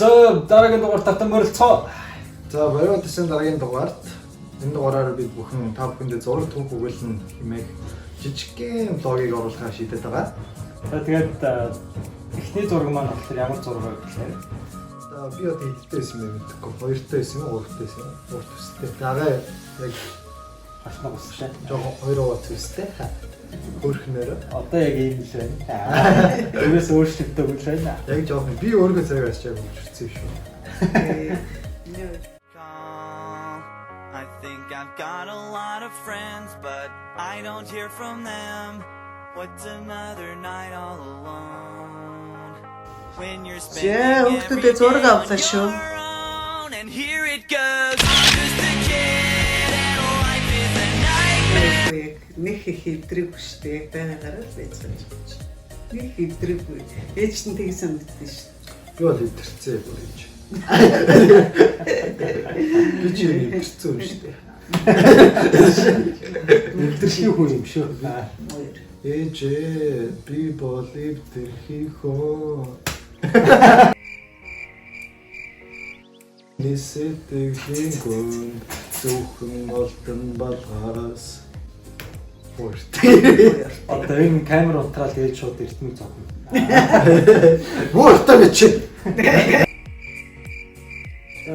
Сонсоо дараагийн дугаар тавтан мөрөлцөө. За баяр хүрсэн дараагийн дугаарт энэ дугаараар бид бүхэн та бүхэндээ зураг түүх өгүүлэн хэмээх жижигхэн блогийг оруулахаа шийдээд байгаа. Тэгээд эхний зураг маань болохоор ямар зураг вэ гэхээр би одоо хэдтэй байсан юм мэдэхгүй. Хоёртой байсан юм, гуравтай байсан юм. Урт төстэй. Дагаа яг ашнаг устай. жоохон хоёроо төстэй. Хөрхнөр. Одоо яг ийм л байна. Өөрөөс өөрчлөлтөө үл байна. Яг жоохон би өөрөө цагаас яг өөрчлөсөн юм шүү. I think I've got a lot of friends, but I don't hear from them. What's another night all alone? When you're spending every day on your own, and here it goes. I'm just a kid, and life is a nightmare. Нэг хэвдрэг штэ байгаагаар л байсан ч. Нэг хэвдрэггүй. Ээж нь тийг санагдсан шүү. Би бол өдөрцөө бүр гэж. Би ч өдөрцөө юм шүү дээ. өдөршний хүн юм шүү. Ээжээ би бол өдөрхий хөө. Нисэтгэлийн гүн зөвхөн олдон болгоос. Одоо энэ камер унтраад ээж шууд эртмийг зогно. Мөртөө чи.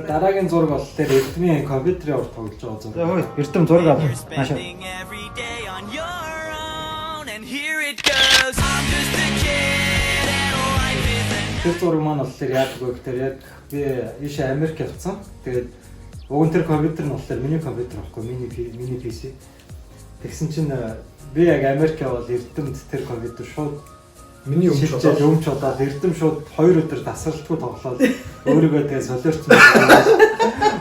Дараагийн зураг болохоор эртмийн компьютерийн урд тоглож байгаа зураг. Эртэм зураг авах. Маашаа. Тэр зураг маань болохоор яг гэхдээ яг би ийш Америк явцсан. Тэгээд уг тэр компьютер нь болохоор миний компьютер байхгүй, миний PC. Тэгсэн чинь би яг Америк явал эрдэмт тэр компьютер шууд миний өмч удаад эрдэм шууд 2 өдөр тасралтгүй тоглоод өөрийгөө тэгээ солиорцсон.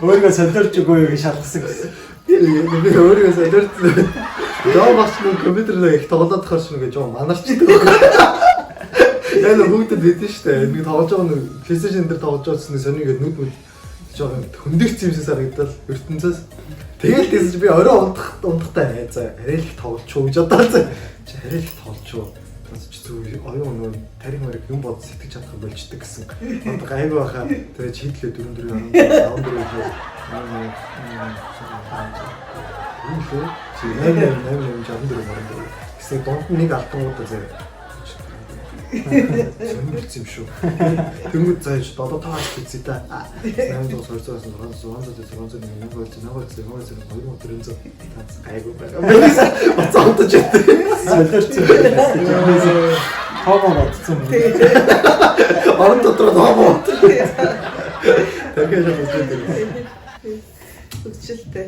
Өөрийгөө солиорч өгөө гэж шалгасан гэсэн. Би өөрийгөө солиорцсон. Яа бас компьютерээ их тоглоод тахаар шнэ гэж жоо манарчдаг. Яг бүгд мэдэн штэ. Нэг тоглож байгаа нэг PlayStation дээр тоглож байгаасны сонигээд нүд мүд жоо хөндөрч юмсээс харагдал ертөнцөөс. Тэгэл тийс би орой ундахтай за арай л тоглолч уу гэж бодоод чи арай л тоглолч уу бас ч зүг оюун нөө тарих мөрөг юм бод сэтгэж чадах болчдөг гэсэн. Одоо гайгүй байхаа тэгээ чийдлээ 4-4 гэсэн донд нэг алтангуудаа зэрэг сонирхсан юм шүү. Тэнгүүд зааж одоо таач хийцээ та. 800-600-600 гайгүй байгаа. Бацаалтаж ятдаг. Солиорцсон. Хаваа бодсон. Орон дотор хаваа. Тэгэхээр үзүүлдэг. Өчөлтэй.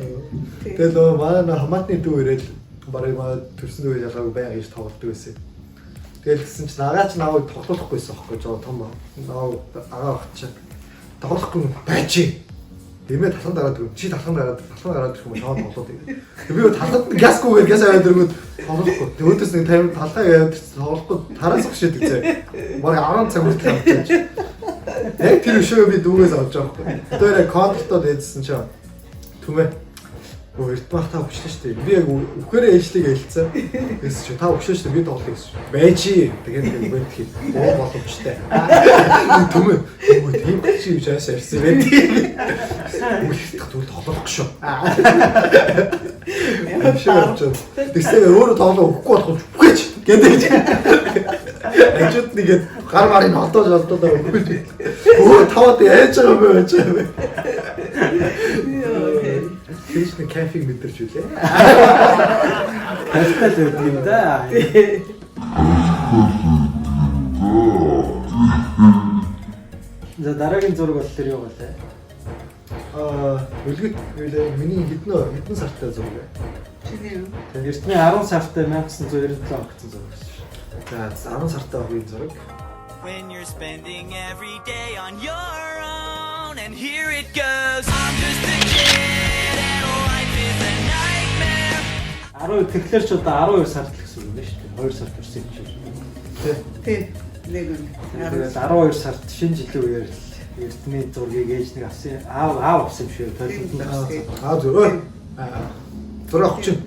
Тэгэл манай хамаатны дүү ирэл барыг төрсөн дүү ялгаагүй байнга хийж тоглолдог байсан. Тэгэл гэсэн чинь агаач нааг тоглохгүйсэн аахгүй жоо том нааг агаа авчих. Тоглохгүй байчи. Дэмээ талхан дараад өгөө. Чи талхан дараад гэх юм шоо тоглоод. Би талханд гяскүйгээр гяс аваад өргөд тоглохгүй. Өөдөөс нэг 50 талхаа яваад тоглохгүй тараас өгшөөд үзээ. Бараг 10 цаг хүртэл авчих. Яг тэр өшөө би дүүгээс авч байгаа байхгүй. Тэр контртод ээдсэн чинь түмээ. Эрт бах та өгчлээ шүү дээ. Би яг өхөөрөө ээжлийг хэлцээ. Гэсэн чи та өгшөө шүү дээ. Би тоглох гэсэн. Байжи. Тэгээд бод хий. Боо боломжтой. Түмээ. Тийм чи гэж яасан бэ? Үхэх зүйл тоглох шүү. Тэгсээ өөрөө тоглох өгөхгүй болох үхэж гэдэг. Ажид нэгэд гар марыг холдоож өгөхгүй. Өө таваад яаж байгаа юм бэ? Тэс нэг кафег мэдэрч үлээ. Тастай л юм да. За дараагийн зураг болохоор юу вэ? Үлгэт миний хэдэн сартай зураг вэ? Чиний юу? Эртний 10 сартай 1997 огцсон зураг шүү. За 10 сартай үеийн зураг. When you're spending every day on your own, and here it goes. I'm just a kid, and life is a nightmare. 10 тэгэхээр ч одоо 12 сард л гэсэн үг байна шүү дээ. 2 сард төрсөн юм шиг. Тэг. Нэг үн. Тэгээд 12 сард шинэ жилийн үеэр эртний зургийг ээж нэг авсан. Аав авсан юм шиг тойлоод. Зураг. Зураг авчих.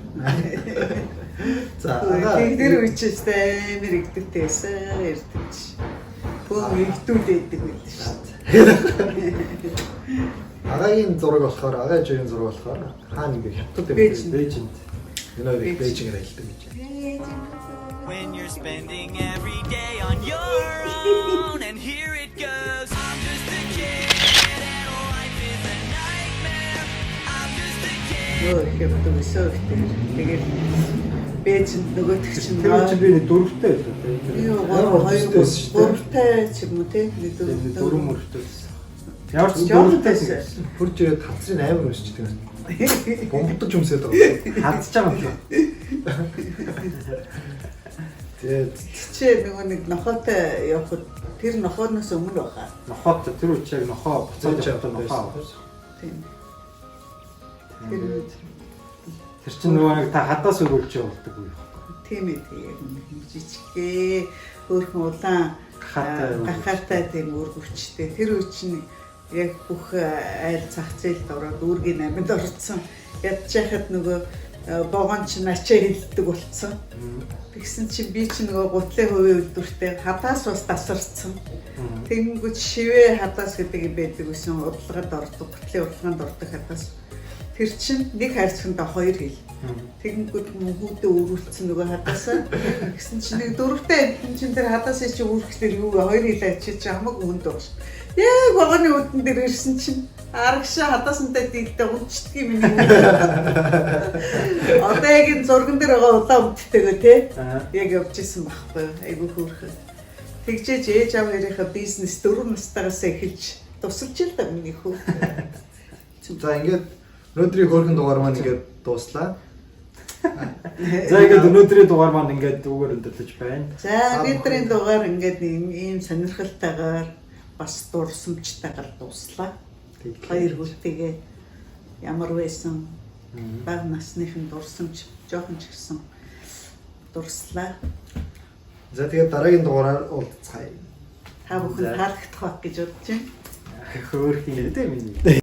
За тэр үчистэй амар игдэгтэйсэн эрдэж. Бөө игдүүд байдаг байдаг шүү дээ. Агагийн зураг болохоор агаа жирийн зураг болохоор хаана ингээ хятад Бээжин. Бээжинд. энэ Бээжингээр аялдаг гэж. When you're spending every day on your own, and here it goes. I'm just a kid, and life is a nightmare. I'm just a kid. Нөө хэвдэг өсөөлтэй. Тэгээд бээжинд нөгөөтг чинь Тэр чинь би нэг дөрөвтэй байлаа. юу гуравтай ч юм уу те нэг Дөрөв мөрөлтөөс. Ямар ч Жонтой дөрөвтэй байсан. Хурж ирээд хацрын амар өсчихдээ. Бомбдож өмсөд байгаа. хадж байгаа юм. Тэгээд чи нөгөө нэг нохоотой явхад тэр нохооноос өмнө баха. Нохоод тэр үчиг нохоо буцааж явсан байсан. Тийм. Тэр чинь нөгөө нэг та хадаас өрүүлж явуулдаг уу? Тийм ээ тийм жижиггээ хөөрхөн улаан гахалтай тийм өргөвчтэй. Тэр үе чинь яг бүх айл цах зээлд ороод үүргийн амьд орцсон. Ядчихад нөгөө богоон чинь ачаа хилдэг болцсон. Тэгсэн чинь би чинь нөгөө гутлын хувийн үйлдвэртэй хадаас бас тасарцсан. Тэгэнгүүт шивээ хадаас гэдэг юм байдаг гэсэн удалгад ордог, гутлын удалгаанд ордог хадаас. Тэр чинь нэг хайрцагтаа хоёр хил. Тэгэнгүүт мөнхүүдээ өрүүлсэн нөгөө хадаасаа. Тэгсэн чинь нэг дөрөвтэй амтэн чинь тэр хадаасаа чи үргэлжлэр юу хоёр хил ачиж хамаагүй хүнд байна. Яг вагоны үдэн дээр ирсэн чинь арагшаа хадаасантай дийлдэ унцдаг юм нэг. Одоо яг энэ зурган дээр байгаа улаан үдтэйгээ те. Яг явж исэн байхгүй айгүй хөөрхөн. Тэгжээж ээж аав хоёрынхаа бизнес 4 настайгаас эхэлж тусалж л да миний хөө. за ингээд өнөөдрийн хөөрхөн дугаар маань ингээд дууслаа. За ингээд өнөөдрийн дугаар маань ингээд үгээр өндөрлөж байна. За бидний дугаар ингээд ийм сонирхолтойгоор бас дурсамжтайгаар дуслаа. Хоёр хүлтэйгээ ямар байсан баг насныхын дурсамж жоохон ч гэсэн дурслаа. За тэгээд дараагийн дугаараар уулзцгаая. Та бүхэн таалагдах байх гэж бодож байна. Хөөрхөн юм дээ миний.